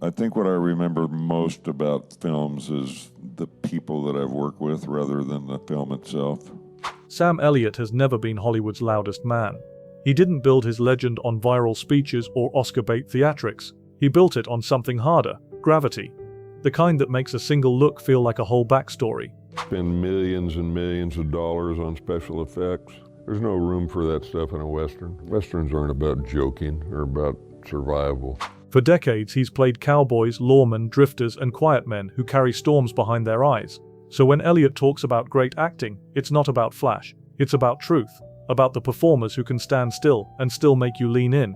I think what I remember most about films is the people that I've worked with rather than the film itself. Sam Elliott has never been Hollywood's loudest man. He didn't build his legend on viral speeches or Oscar-bait theatrics. He built it on something harder, gravity. The kind that makes a single look feel like a whole backstory. Spend millions and millions of dollars on special effects. There's no room for that stuff in a Western. Westerns aren't about joking or about survival. For decades, he's played cowboys, lawmen, drifters, and quiet men who carry storms behind their eyes. So when Elliott talks about great acting, it's not about flash. It's about truth. About the performers who can stand still and still make you lean in.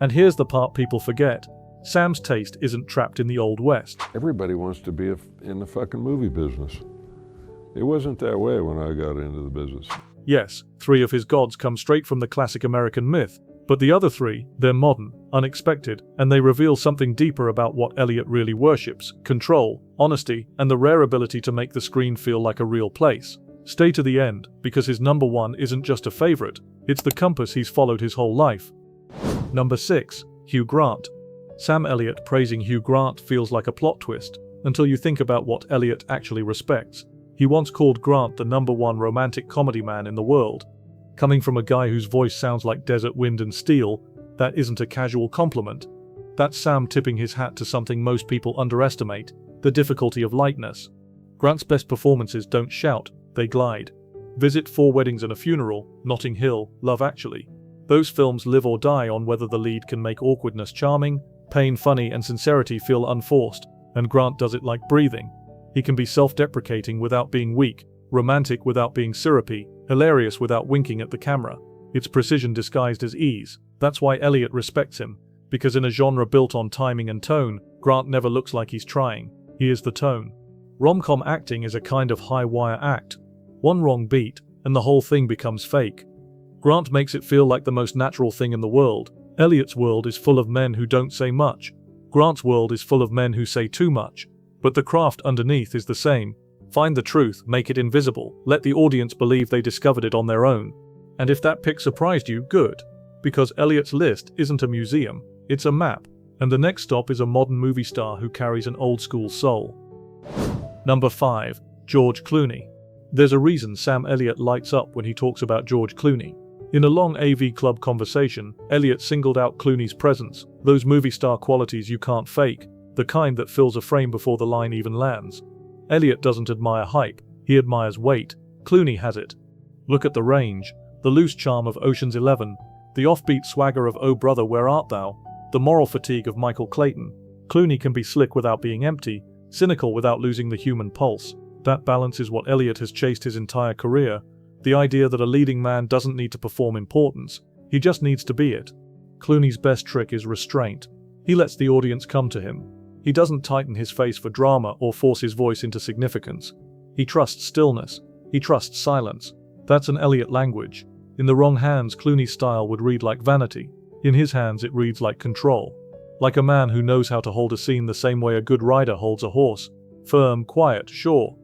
And here's the part people forget. Sam's taste isn't trapped in the Old West. Everybody wants to be in the fucking movie business. It wasn't that way when I got into the business. Yes, 3 of his gods come straight from the classic American myth. But the other 3, they're modern, unexpected, and they reveal something deeper about what Elliott really worships: control, honesty, and the rare ability to make the screen feel like a real place. Stay to the end, because his number 1 isn't just a favorite, it's the compass he's followed his whole life. Number 6. Hugh Grant. Sam Elliott praising Hugh Grant feels like a plot twist, until you think about what Elliott actually respects. He once called Grant the number 1 romantic comedy man in the world. Coming from a guy whose voice sounds like desert wind and steel, that isn't a casual compliment. That's Sam tipping his hat to something most people underestimate: the difficulty of lightness. Grant's best performances don't shout, they glide. Visit 4 Weddings and a Funeral, Notting Hill, Love Actually. Those films live or die on whether the lead can make awkwardness charming, pain funny, and sincerity feel unforced, and Grant does it like breathing. He can be self-deprecating without being weak, romantic without being syrupy, hilarious without winking at the camera. It's precision disguised as ease. That's why Elliott respects him, because in a genre built on timing and tone, Grant never looks like he's trying. He is the tone. Rom-com acting is a kind of high-wire act. One wrong beat, and the whole thing becomes fake. Grant makes it feel like the most natural thing in the world. Elliott's world is full of men who don't say much. Grant's world is full of men who say too much. But the craft underneath is the same. Find the truth, make it invisible, let the audience believe they discovered it on their own. And if that pick surprised you, good. Because Elliott's list isn't a museum, it's a map. And the next stop is a modern movie star who carries an old-school soul. Number 5. George Clooney. There's a reason Sam Elliott lights up when he talks about George Clooney. In a long AV Club conversation, Elliott singled out Clooney's presence, those movie star qualities you can't fake, the kind that fills a frame before the line even lands. Elliott doesn't admire hype, he admires weight. Clooney has it. Look at the range, the loose charm of Ocean's 11, the offbeat swagger of Oh Brother Where Art Thou, the moral fatigue of Michael Clayton. Clooney can be slick without being empty, cynical without losing the human pulse. That balance is what Elliott has chased his entire career. The idea that a leading man doesn't need to perform importance, he just needs to be it. Clooney's best trick is restraint. He lets the audience come to him. He doesn't tighten his face for drama or force his voice into significance. He trusts stillness. He trusts silence. That's an Elliott language. In the wrong hands, Clooney's style would read like vanity. In his hands, it reads like control. Like a man who knows how to hold a scene the same way a good rider holds a horse. Firm, quiet, sure.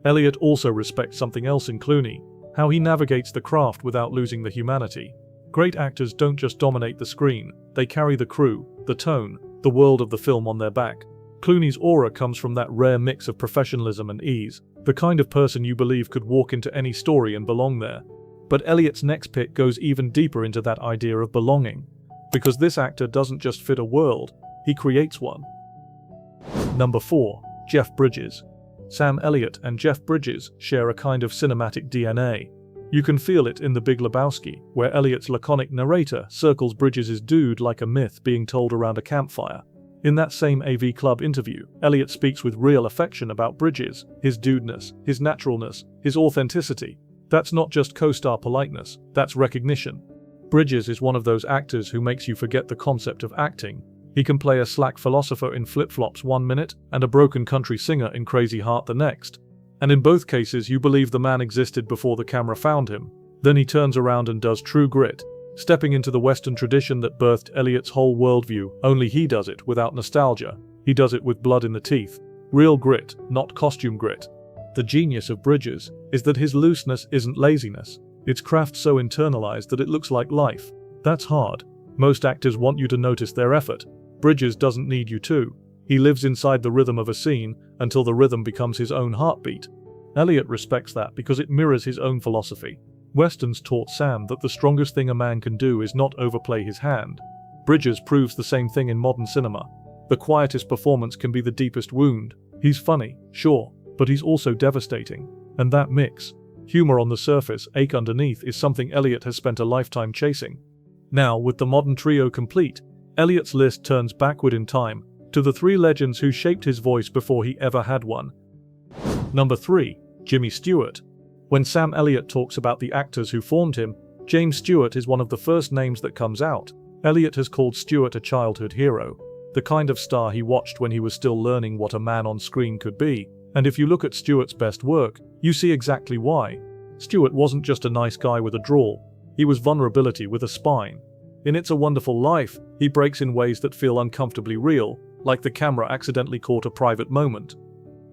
Elliott also respects something else in Clooney: how he navigates the craft without losing the humanity. Great actors don't just dominate the screen, they carry the crew, the tone, the world of the film on their back. Clooney's aura comes from that rare mix of professionalism and ease, the kind of person you believe could walk into any story and belong there. But Elliott's next pick goes even deeper into that idea of belonging. Because this actor doesn't just fit a world, he creates one. Number 4. Jeff Bridges. Sam Elliott and Jeff Bridges share a kind of cinematic DNA. You can feel it in The Big Lebowski, where Elliott's laconic narrator circles Bridges' dude like a myth being told around a campfire. In that same AV Club interview, Elliott speaks with real affection about Bridges, his dudeness, his naturalness, his authenticity. That's not just co-star politeness, that's recognition. Bridges is one of those actors who makes you forget the concept of acting. He can play a slack philosopher in Flip-Flops 1 minute and a broken country singer in Crazy Heart the next. And in both cases you believe the man existed before the camera found him. Then he turns around and does True Grit, stepping into the Western tradition that birthed Elliott's whole worldview, only he does it without nostalgia. He does it with blood in the teeth. Real grit, not costume grit. The genius of Bridges is that his looseness isn't laziness. It's craft so internalized that it looks like life. That's hard. Most actors want you to notice their effort. Bridges doesn't need you to. He lives inside the rhythm of a scene until the rhythm becomes his own heartbeat. Elliott respects that because it mirrors his own philosophy. Westerns taught Sam that the strongest thing a man can do is not overplay his hand. Bridges proves the same thing in modern cinema. The quietest performance can be the deepest wound. He's funny, sure, but he's also devastating. And that mix, humor on the surface, ache underneath, is something Elliott has spent a lifetime chasing. Now, with the modern trio complete, Elliott's list turns backward in time to the three legends who shaped his voice before he ever had one. Number 3. Jimmy Stewart. When Sam Elliott talks about the actors who formed him, James Stewart is one of the first names that comes out. Elliott has called Stewart a childhood hero, the kind of star he watched when he was still learning what a man on screen could be. And if you look at Stewart's best work, you see exactly why. Stewart wasn't just a nice guy with a drawl, he was vulnerability with a spine. In It's a Wonderful Life, he breaks in ways that feel uncomfortably real, like the camera accidentally caught a private moment.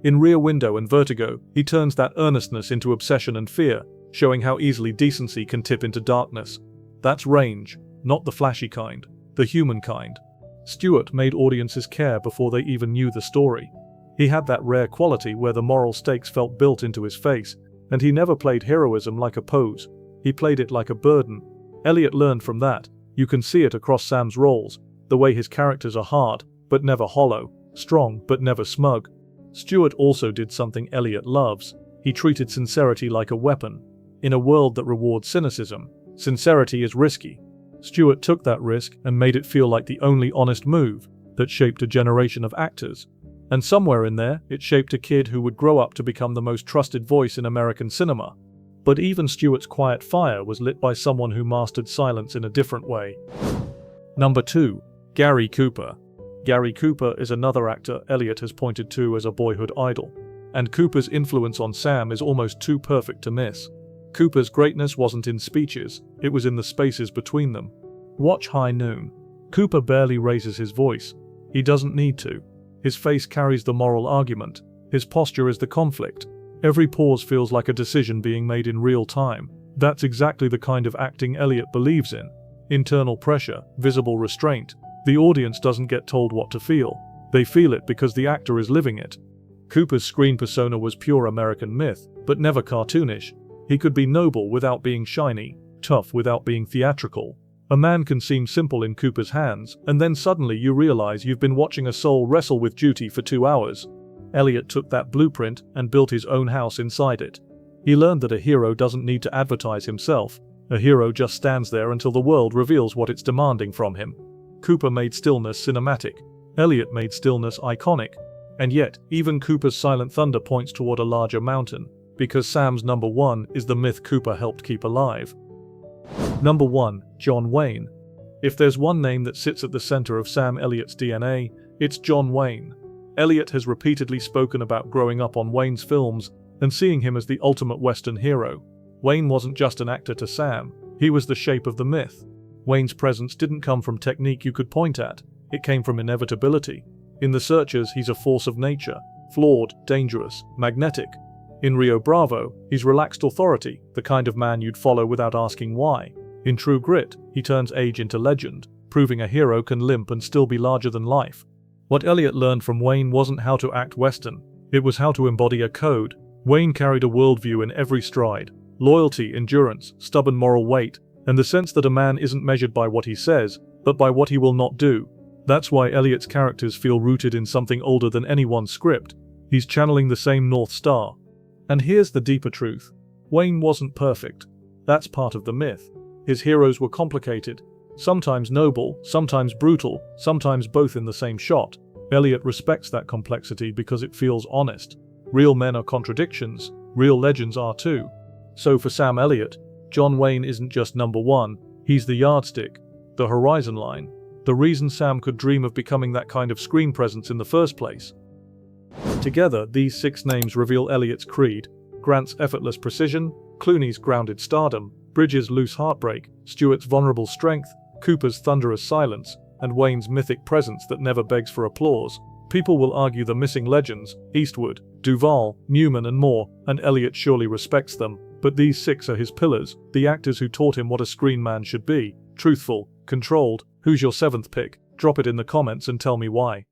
In Rear Window and Vertigo, he turns that earnestness into obsession and fear, showing how easily decency can tip into darkness. That's range, not the flashy kind, the human kind. Stewart made audiences care before they even knew the story. He had that rare quality where the moral stakes felt built into his face, and he never played heroism like a pose. He played it like a burden. Elliott learned from that. You can see it across Sam's roles, the way his characters are hard, but never hollow, strong, but never smug. Stewart also did something Elliott loves. He treated sincerity like a weapon. In a world that rewards cynicism, sincerity is risky. Stewart took that risk and made it feel like the only honest move that shaped a generation of actors. And somewhere in there, it shaped a kid who would grow up to become the most trusted voice in American cinema. But even Stewart's quiet fire was lit by someone who mastered silence in a different way. Number 2. Gary Cooper. Gary Cooper is another actor Elliott has pointed to as a boyhood idol. And Cooper's influence on Sam is almost too perfect to miss. Cooper's greatness wasn't in speeches, it was in the spaces between them. Watch High Noon. Cooper barely raises his voice. He doesn't need to. His face carries the moral argument. His posture is the conflict. Every pause feels like a decision being made in real time. That's exactly the kind of acting Elliott believes in. Internal pressure, visible restraint. The audience doesn't get told what to feel. They feel it because the actor is living it. Cooper's screen persona was pure American myth, but never cartoonish. He could be noble without being shiny, tough without being theatrical. A man can seem simple in Cooper's hands, and then suddenly you realize you've been watching a soul wrestle with duty for 2 hours. Elliott took that blueprint and built his own house inside it. He learned that a hero doesn't need to advertise himself. A hero just stands there until the world reveals what it's demanding from him. Cooper made stillness cinematic. Elliott made stillness iconic. And yet, even Cooper's silent thunder points toward a larger mountain, because Sam's number 1 is the myth Cooper helped keep alive. Number 1. John Wayne. If there's one name that sits at the center of Sam Elliott's DNA, it's John Wayne. Elliott has repeatedly spoken about growing up on Wayne's films and seeing him as the ultimate Western hero. Wayne wasn't just an actor to Sam, he was the shape of the myth. Wayne's presence didn't come from technique you could point at, it came from inevitability. In The Searchers, he's a force of nature, flawed, dangerous, magnetic. In Rio Bravo, he's relaxed authority, the kind of man you'd follow without asking why. In True Grit, he turns age into legend, proving a hero can limp and still be larger than life. What Elliott learned from Wayne wasn't how to act Western, it was how to embody a code. Wayne carried a worldview in every stride: loyalty, endurance, stubborn moral weight, and the sense that a man isn't measured by what he says, but by what he will not do. That's why Elliott's characters feel rooted in something older than any one script. He's channeling the same North Star. And here's the deeper truth. Wayne wasn't perfect. That's part of the myth. His heroes were complicated, sometimes noble, sometimes brutal, sometimes both in the same shot. Elliott respects that complexity because it feels honest. Real men are contradictions, real legends are too. So for Sam Elliott, John Wayne isn't just number 1, he's the yardstick, the horizon line, the reason Sam could dream of becoming that kind of screen presence in the first place. Together, these 6 names reveal Elliott's creed: Grant's effortless precision, Clooney's grounded stardom, Bridges' loose heartbreak, Stewart's vulnerable strength, Cooper's thunderous silence, and Wayne's mythic presence that never begs for applause. People will argue the missing legends, Eastwood, Duvall, Newman and more, and Elliott surely respects them, but these 6 are his pillars, the actors who taught him what a screen man should be: truthful, controlled. Who's your 7th pick? Drop it in the comments and tell me why.